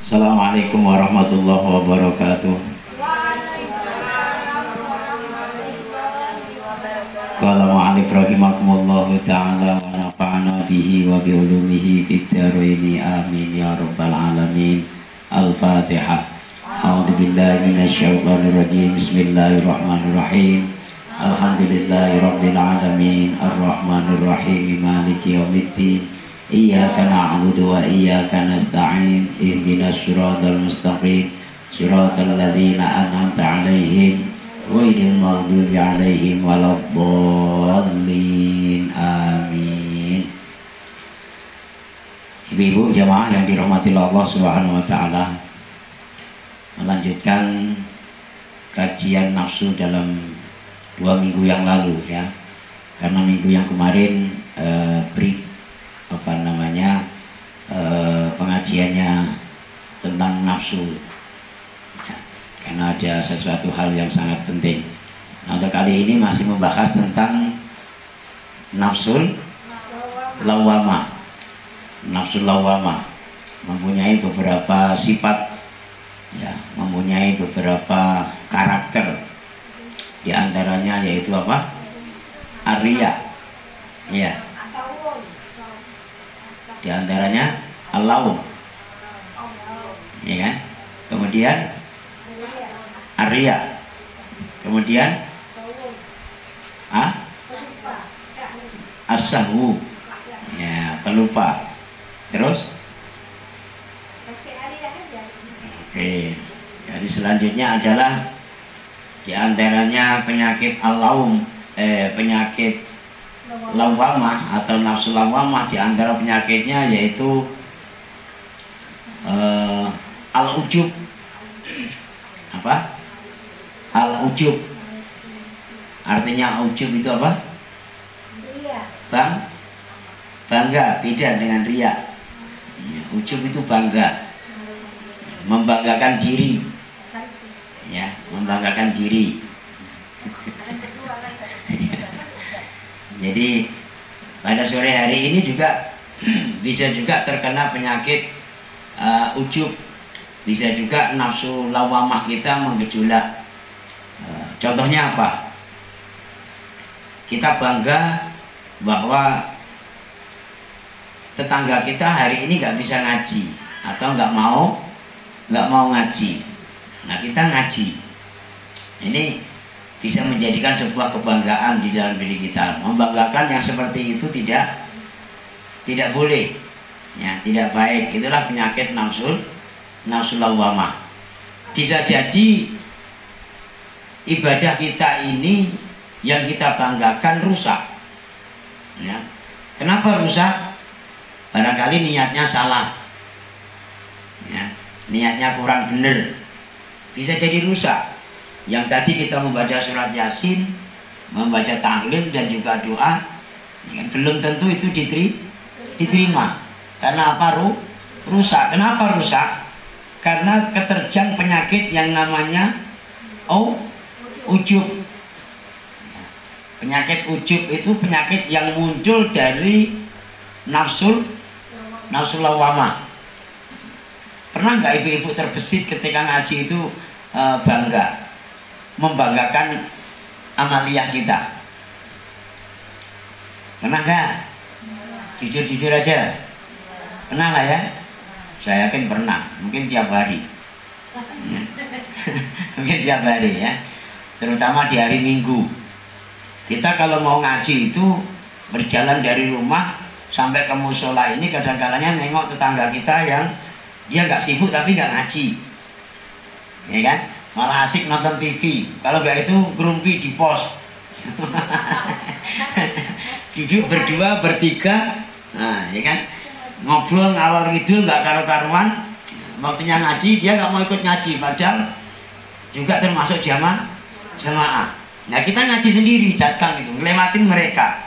Assalamualaikum warahmatullahi wabarakatuh. Qala mu'alif rahimakumullahu ta'ala wa nafa'ana bihi wa bi'ulumihi fid dharaini amin ya rabbal alamin. Al-Fatihah. A'udzu billahi minasyaitonir rajim. Bismillahirrahmanirrahim. Alhamdulillahi rabbil alamin arrahmanir rahim maliki yaumiddin. Iyyaka na'budu wa iyyaka nasta'in. Ihdinas siratal mustaqim. Siratal ladzina an'amta 'alaihim ghairil maghdubi 'alaihim waladdallin. Amin. Ibu-ibu jamaah yang dirahmati Allah Subhanahu wa taala, melanjutkan kajian nafsu dalam 2 minggu yang lalu ya. Karena minggu yang kemarin pengajiannya tentang nafsu ya, karena ada sesuatu hal yang sangat penting. Nah, untuk kali ini masih membahas tentang nafsul lawamah. Nafsul lawamah mempunyai beberapa sifat ya, mempunyai beberapa karakter. Di antaranya yaitu apa? Ar-riya. Ya. Di antaranya al-lawm. Ya kan? Kemudian ar-riya. Kemudian as-sahwu. Ya, pelupa. Terus? Oke. Jadi selanjutnya adalah di antaranya penyakit al-lawm, penyakit lawamah atau nafsu lawamah. Di antara penyakitnya yaitu al-ujub. Apa? Al-ujub. Artinya ujub itu apa? Bangga, beda dengan riya. Ujub itu bangga, membanggakan diri. Ya, membanggakan diri. Jadi pada sore hari ini juga bisa juga terkena penyakit ujub, bisa juga nafsu lawamah kita menggejolak. Contohnya apa? Kita bangga bahwa tetangga kita hari ini nggak bisa ngaji atau nggak mau ngaji. Nah, kita ngaji. Ini bisa menjadikan sebuah kebanggaan di dalam diri kita. Membanggakan yang seperti itu tidak boleh. Ya, tidak baik. Itulah penyakit nafsu lawamah. Bisa jadi ibadah kita ini yang kita banggakan rusak. Ya. Kenapa rusak? Barangkali niatnya salah. Ya, niatnya kurang benar. Bisa jadi rusak. Yang tadi kita membaca surat Yasin, membaca tahlil dan juga doa, ya, belum tentu itu diterima. Karena apa? Rusak. Kenapa rusak? Karena keterjang penyakit yang namanya ujub. Penyakit ujub itu penyakit yang muncul dari nafsu lawamah. Pernah nggak ibu-ibu terbesit ketika ngaji itu bangga, membanggakan amaliyah kita? Pernah nggak? Jujur aja. Pernah lah ya? Saya yakin pernah. Mungkin tiap hari. Mungkin tiap hari ya. Terutama di hari Minggu. Kita kalau mau ngaji itu berjalan dari rumah sampai ke musola ini, kadang-kadangnya nengok tetangga kita yang dia nggak sibuk tapi nggak ngaji, ya kan? Malah asik nonton TV. Kalau nggak itu gerumpi di pos. Duduk berdua, bertiga, nah, ya kan? Ngobrol ngalor ngidul nggak karu-karuan. Waktunya ngaji dia nggak mau ikut ngaji, padahal juga termasuk jamaah. Nah, kita ngaji sendiri, datang itu ngelewatin mereka.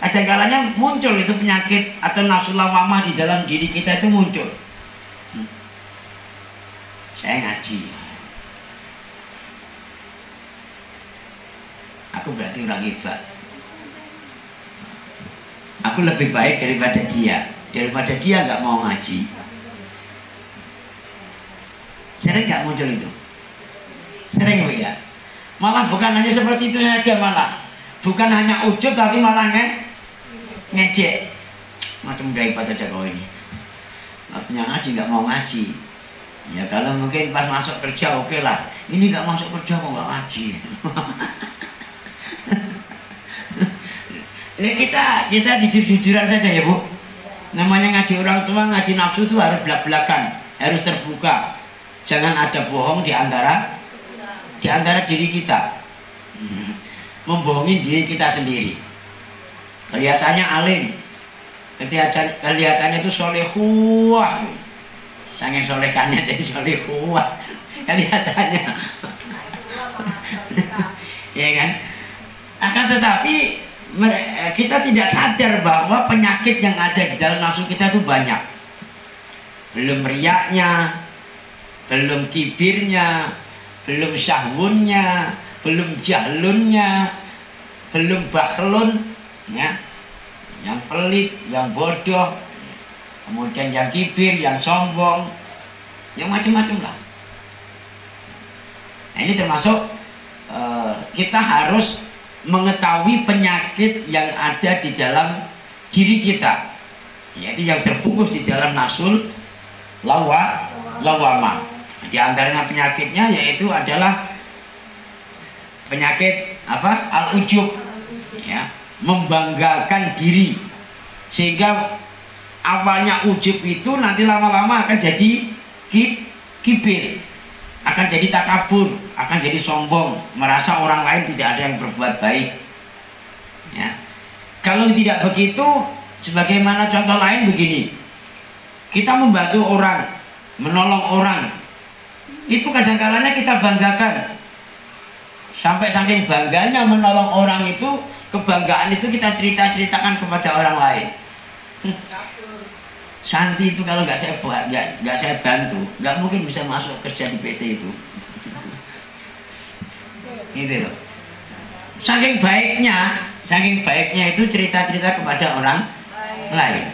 Kadang-kadangnya muncul itu penyakit atau nafsu lawamah di dalam diri kita itu muncul. Saya ngaji, aku berarti orang hebat. Aku lebih baik daripada dia nggak mau ngaji. Sering nggak muncul itu? Sering Bu ya. Malah bukan hanya seperti itu saja, malah bukan hanya ujub tapi malah ngejek. Macam daripada aja kau ini. Waktunya ngaji nggak mau ngaji. Ya kalau mungkin pas masuk kerja oke lah. Ini nggak masuk kerja kok nggak ngaji. Ya kita jujur-jujuran saja ya Bu. Namanya ngaji orang tua, ngaji nafsu itu harus belak-belakan, harus terbuka. Jangan ada bohong di antara diri kita. Membohongi diri kita sendiri. Kelihatannya alim, kelihatannya itu solehuah, sange solehkannya jadi solehuah kelihatannya. Ya kan? Akan tetapi kita tidak sadar bahwa penyakit yang ada di dalam nafsu kita itu banyak. Belum riaknya, belum kibirnya, belum syahwunnya, belum jahlunnya, belum bakhlun, ya, yang pelit, yang bodoh, kemudian yang kibir, yang sombong, yang macam-macam lah. Nah, ini termasuk kita harus mengetahui penyakit yang ada di dalam diri kita, yaitu yang terbungkus di dalam nafsul lawamah. Di antaranya penyakitnya yaitu adalah penyakit apa? Al-ujub, ya, membanggakan diri, sehingga awalnya ujub itu nanti lama-lama akan jadi kibir, akan jadi takabur, akan jadi sombong, merasa orang lain tidak ada yang berbuat baik. Ya. Kalau tidak begitu, sebagaimana contoh lain begini, kita membantu orang, menolong orang, itu kadang-kalanya kita banggakan, sampai saking bangganya menolong orang itu, kebanggaan itu kita ceritakan kepada orang lain. Santi itu kalau nggak saya bantu, nggak mungkin bisa masuk kerja di PT itu. Gitu loh. Saking baiknya itu cerita-cerita kepada orang lain.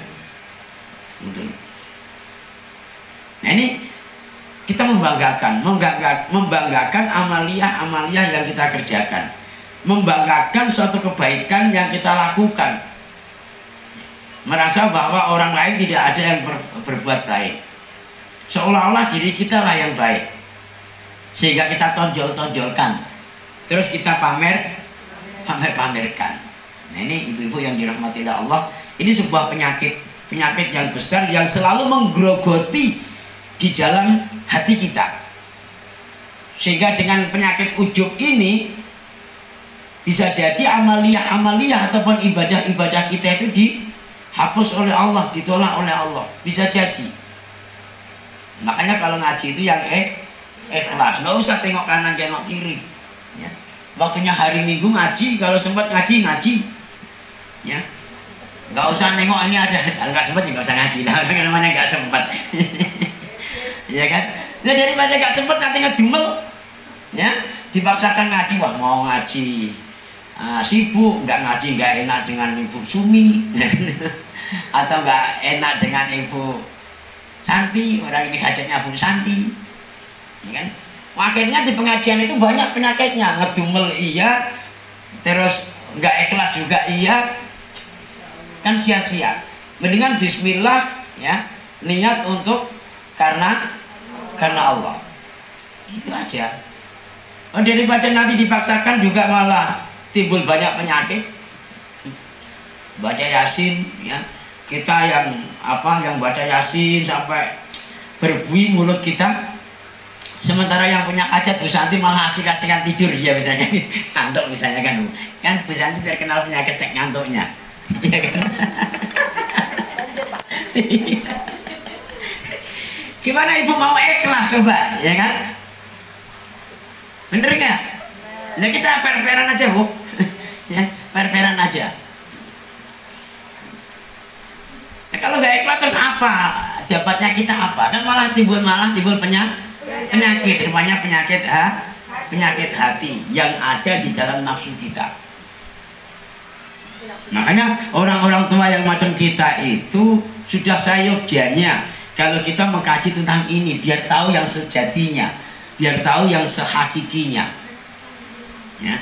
Gitu. Nah ini kita membanggakan amalia yang kita kerjakan, membanggakan suatu kebaikan yang kita lakukan. Merasa bahwa orang lain tidak ada yang berbuat baik, seolah-olah diri kita lah yang baik, sehingga kita tonjolkan, terus kita pamerkan. Nah ini ibu-ibu yang dirahmati Allah, ini sebuah penyakit yang besar yang selalu menggerogoti di dalam hati kita, sehingga dengan penyakit ujub ini bisa jadi amalia ataupun ibadah kita itu dihapus oleh Allah, ditolak oleh Allah, bisa jadi. Makanya kalau ngaji itu yang ikhlas, nggak usah tengok kanan tengok kiri, ya. Waktunya hari Minggu ngaji, kalau sempat ngaji, ya. Nggak usah nengok ini ada, kalau nggak sempat juga nggak usah ngaji, namanya nggak sempat. Ya kan? Nah, daripada nggak sempat nanti ngedumel, ya, dipaksakan ngaji, wah mau ngaji. Sibuk, nggak ngaji, nggak enak dengan Ibu Sumi, atau nggak enak dengan Ibu Santi, orang ini hajatnya Bu Santi, ya kan? Akhirnya di pengajian itu banyak penyakitnya, ngedumel iya, terus nggak ikhlas juga iya, kan sia-sia. Mendingan Bismillah, ya, niat untuk karena Allah, itu aja. Daripada nanti dipaksakan juga malah timbul banyak penyakit. Baca Yasin, ya, kita yang baca Yasin sampai berbuih mulut kita, sementara yang punya hajat Bu Santi malah asik-asikan tidur, ya misalnya ngantuk misalnya kan Bu Santi terkenal penyakit cek ngantuknya, ya kan. Gimana ibu mau ikhlas coba, ya kan? Bener nggak? Nah kita fair-fairan aja Bu, ya, fair-fairan aja. Nah, kalau nggak ikhlas terus apa? Dapatnya kita apa? Kan malah timbul penyakit, rupanya penyakit hati yang ada di dalam nafsu kita. Makanya orang-orang tua yang macam kita itu sudah sayujianya, kalau kita mengkaji tentang ini, biar tahu yang sejatinya, biar tahu yang sehakikinya. Ya.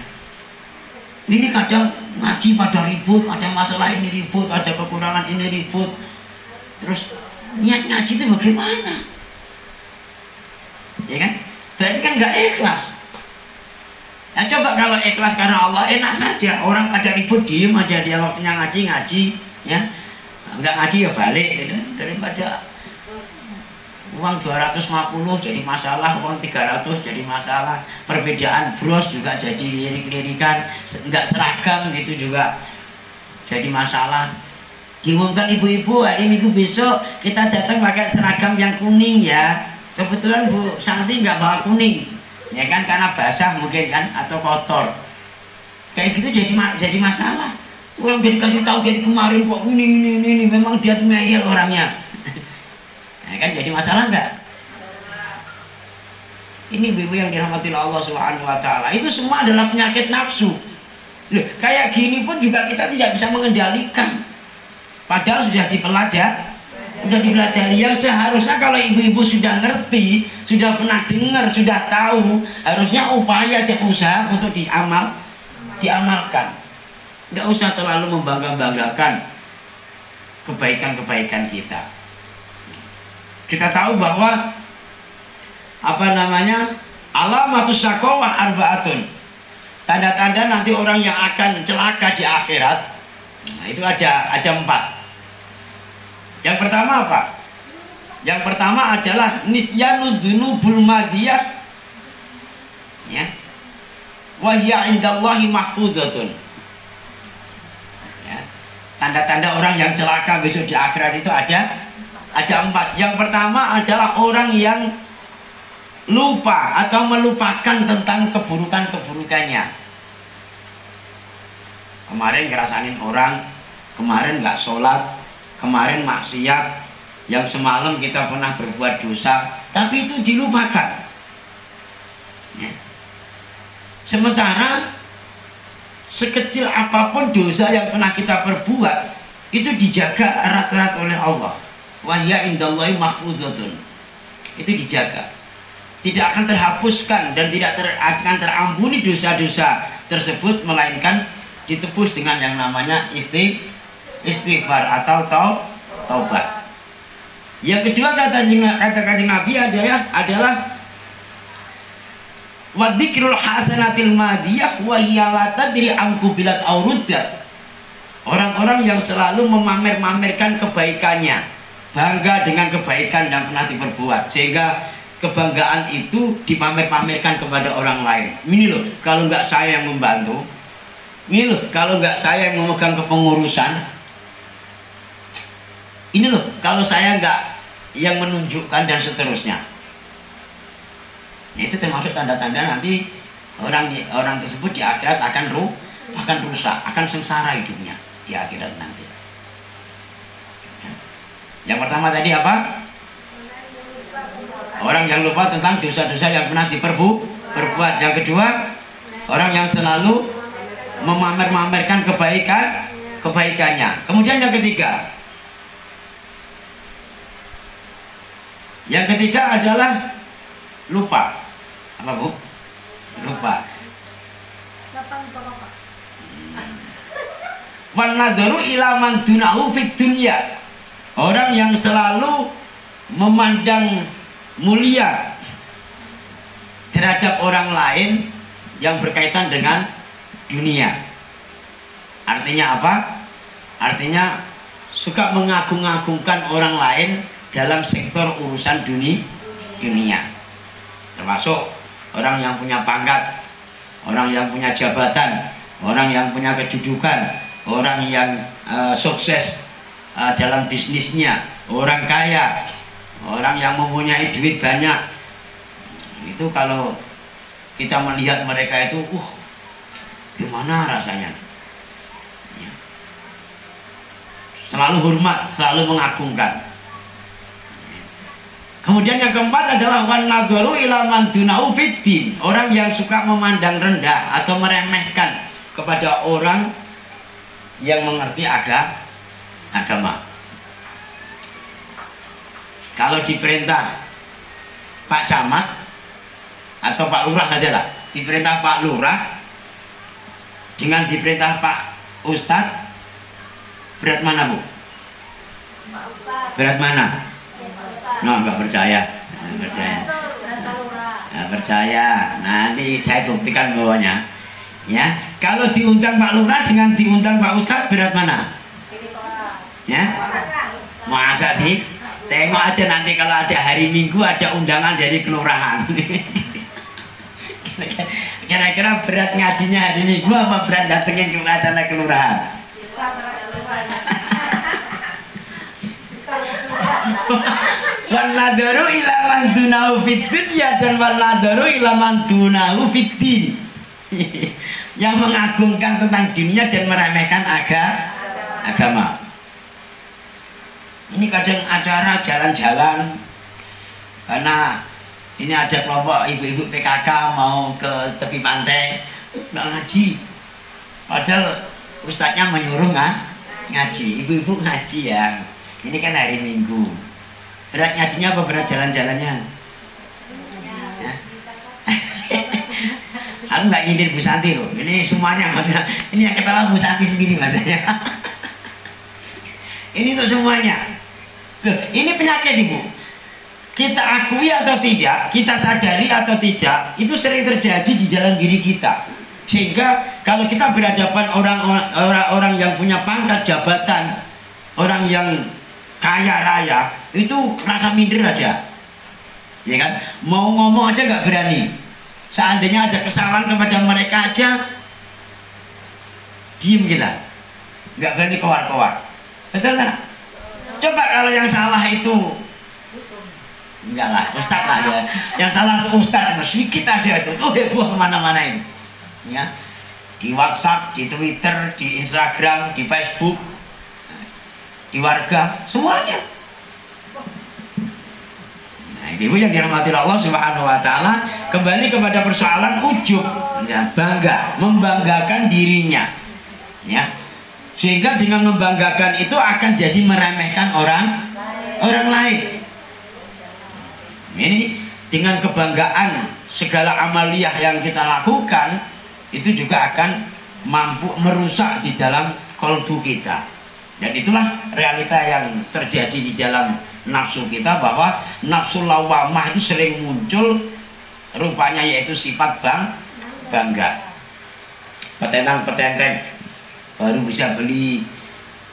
Ini kadang ngaji pada ribut, ada masalah ini ribut, ada kekurangan ini ribut. Terus niat ngaji itu bagaimana? Ya kan? Berarti kan nggak ikhlas. Nah, coba kalau ikhlas karena Allah, enak saja. Orang pada ribut diem aja, dia waktunya ngaji, ya. Nggak ngaji ya balik gitu. Daripada uang 250 jadi masalah, uang 300 jadi masalah, perbedaan bros juga jadi lirik-lirikan, nggak seragam gitu juga jadi masalah. Diumumkan ibu-ibu hari Minggu besok kita datang pakai seragam yang kuning ya. Kebetulan Bu Santi nggak bawa kuning, ya kan, karena basah mungkin kan, atau kotor. Kayak gitu jadi masalah. Orang jadi kasih tahu dari kemarin kok ini memang dia tuh ngeyel orangnya. Ya kan, jadi masalah nggak? Ini ibu yang dirahmati Allah Subhanahu wa Ta'ala, itu semua adalah penyakit nafsu. Loh, kayak gini pun juga kita tidak bisa mengendalikan. Padahal sudah dipelajari. Yang seharusnya kalau ibu-ibu sudah ngerti, sudah pernah dengar, sudah tahu, harusnya upaya dan usaha untuk diamalkan. Nggak usah terlalu membangga-banggakan kebaikan-kebaikan kita. Kita tahu bahwa alamatus syaqawah arba'atun. Tanda-tanda nanti orang yang akan celaka di akhirat. Nah, itu ada 4. Yang pertama apa? Yang pertama adalah nisyanu dzunubul madiyah. Ya. Wa hiya indallahi mahfudzatun. Ya. Tanda-tanda orang yang celaka besok di akhirat itu ada 4. Yang pertama adalah orang yang lupa atau melupakan tentang keburukan-keburukannya. Kemarin ngerasain orang, kemarin nggak sholat, kemarin maksiat, yang semalam kita pernah berbuat dosa, tapi itu dilupakan. Ya. Sementara sekecil apapun dosa yang pernah kita perbuat, itu dijaga erat-erat oleh Allah. Wahya indallahi mahfudzatun. Itu dijaga, tidak akan terhapuskan dan tidak akan terampuni dosa-dosa tersebut, melainkan ditebus dengan yang namanya istighfar atau taubat. Yang kedua kata Kanjeng Nabi adalah wa dzikrul hasanatil madiyah wa hiya la tadri an qubilat aw ruddat. Orang-orang yang selalu memamer-mamerkan kebaikannya, bangga dengan kebaikan yang pernah diperbuat, sehingga kebanggaan itu dipamer-pamerkan kepada orang lain. Ini loh, kalau nggak saya yang membantu, ini loh, kalau nggak saya yang memegang kepengurusan, ini loh, kalau saya nggak yang menunjukkan, dan seterusnya. Itu termasuk tanda-tanda nanti orang tersebut di akhirat akan rusak, akan sengsara hidupnya di akhirat nanti. Yang pertama tadi apa? Orang yang lupa tentang dosa-dosa yang pernah diperbuat. Yang kedua, orang yang selalu memamer-mamerkan kebaikannya. Kemudian yang ketiga. Yang ketiga adalah lupa. Apa, Bu? Lupa. Wan nadharu ila man dunahu fid dunya. Orang yang selalu memandang mulia terhadap orang lain yang berkaitan dengan dunia. Artinya apa? Artinya suka mengagung-agungkan orang lain dalam sektor urusan dunia. Termasuk orang yang punya pangkat, orang yang punya jabatan, orang yang punya kedudukan, orang yang sukses dalam bisnisnya, orang kaya, orang yang mempunyai duit banyak. Itu kalau kita melihat mereka itu, gimana rasanya? Ya. Selalu hormat, selalu mengagungkan. Kemudian yang keempat adalah wan nadharu ila man dunahu fiddin. Orang yang suka memandang rendah atau meremehkan kepada orang yang mengerti agama. Kalau diperintah Pak Camat atau Pak Lurah saja lah, diperintah Pak Lurah dengan diperintah Pak Ustadz, berat mana Bu? Berat mana? No, nggak percaya. Nggak percaya. Nggak percaya. Nanti saya buktikan bahwanya. Ya, kalau diundang Pak Lurah dengan diundang Pak Ustadz, berat mana? Ya, masa sih? Tengok aja nanti kalau ada hari Minggu ada undangan dari kelurahan. Kira-kira berat ngajinya hari Minggu apa berat datengin ke acara kelurahan? Wan nadaru ila man dunahu fid dunya dan wan nadaru ila man dunahu fid din. Yang mengagungkan tentang dunia dan meremehkan agama. Ini kadang acara jalan-jalan karena ini ada kelompok ibu-ibu PKK mau ke tepi pantai nggak ngaji, padahal ustadznya menyuruh ngaji, ibu-ibu ngaji ya. Ini kan hari Minggu, berat ngajinya apa berat jalan-jalannya? Ya. Aku nggak nyindir Bu Santi loh, ini semuanya maksudnya, ini yang ketawa Bu Santi sendiri maksudnya. Ini untuk semuanya. Loh, ini penyakit Ibu. Kita akui atau tidak, kita sadari atau tidak, itu sering terjadi di dalam diri kita. Sehingga kalau kita berhadapan orang-orang yang punya pangkat jabatan, orang yang kaya raya, itu rasa minder aja. Ya kan? Mau ngomong aja nggak berani. Seandainya ada kesalahan kepada mereka aja, diem kita. Nggak berani keluar-keluar. Betul nggak? Coba kalau yang salah itu enggak lah, ustadz lah ya. Yang salah itu ustadz, sedikit aja itu, heboh kemana-mana ini. Ya, di WhatsApp, di Twitter, di Instagram, di Facebook, di warga, semuanya. Nah, ibu yang dirahmati Allah Subhanahu Wa Taala, kembali kepada persoalan ujub, ya, bangga, membanggakan dirinya, ya. Sehingga dengan membanggakan itu akan jadi meremehkan orang lain. Ini dengan kebanggaan segala amaliyah yang kita lakukan itu juga akan mampu merusak di dalam kolbu kita. Dan itulah realita yang terjadi di dalam nafsu kita, bahwa nafsu lawamah itu sering muncul, rupanya yaitu sifat bangga. Petentang-petenteng baru bisa beli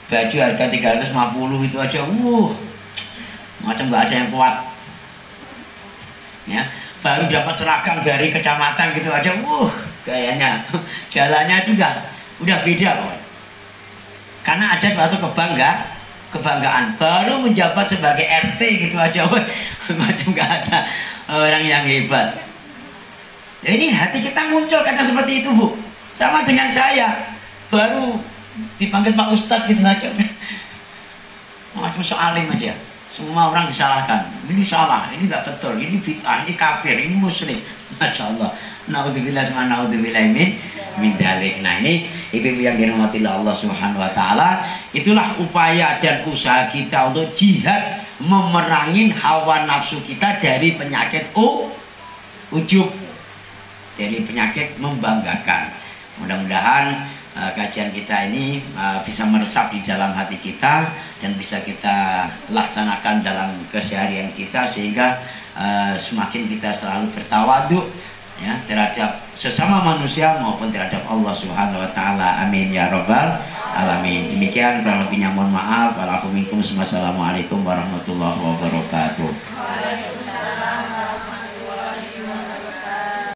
baju harga 350 itu aja, macam nggak ada yang kuat. Ya, baru dapat seragam dari kecamatan gitu aja, kayaknya jalannya itu udah beda kok. Karena ada suatu kebanggaan. Baru menjabat sebagai RT gitu aja, macam nggak ada orang yang hebat. Ya, ini hati kita muncul kadang seperti itu Bu. Sama dengan saya. Baru dipanggil Pak Ustadz gitu aja, macam soalim aja, semua orang disalahkan. Ini salah, ini nggak betul, ini bid'ah, ini kafir, ini musyrik. Masya Allah. Naudzubillah sama naudzubillah min dzalik. Nah, ini ibu-ibu yang dirahmati Allah Subhanahu Wa Taala, itulah upaya dan usaha kita untuk jihad memerangin hawa nafsu kita dari penyakit ujub, dari penyakit membanggakan. Mudah-mudahan kajian kita ini bisa meresap di dalam hati kita dan bisa kita laksanakan dalam keseharian kita, sehingga semakin kita selalu bertawaduk, ya, terhadap sesama manusia maupun terhadap Allah Subhanahu Wa Taala. Amin ya rabbal alamin. Demikian, kurang lebihnya mohon maaf. Walafu minkum. Wassalamualaikum warahmatullahi wabarakatuh.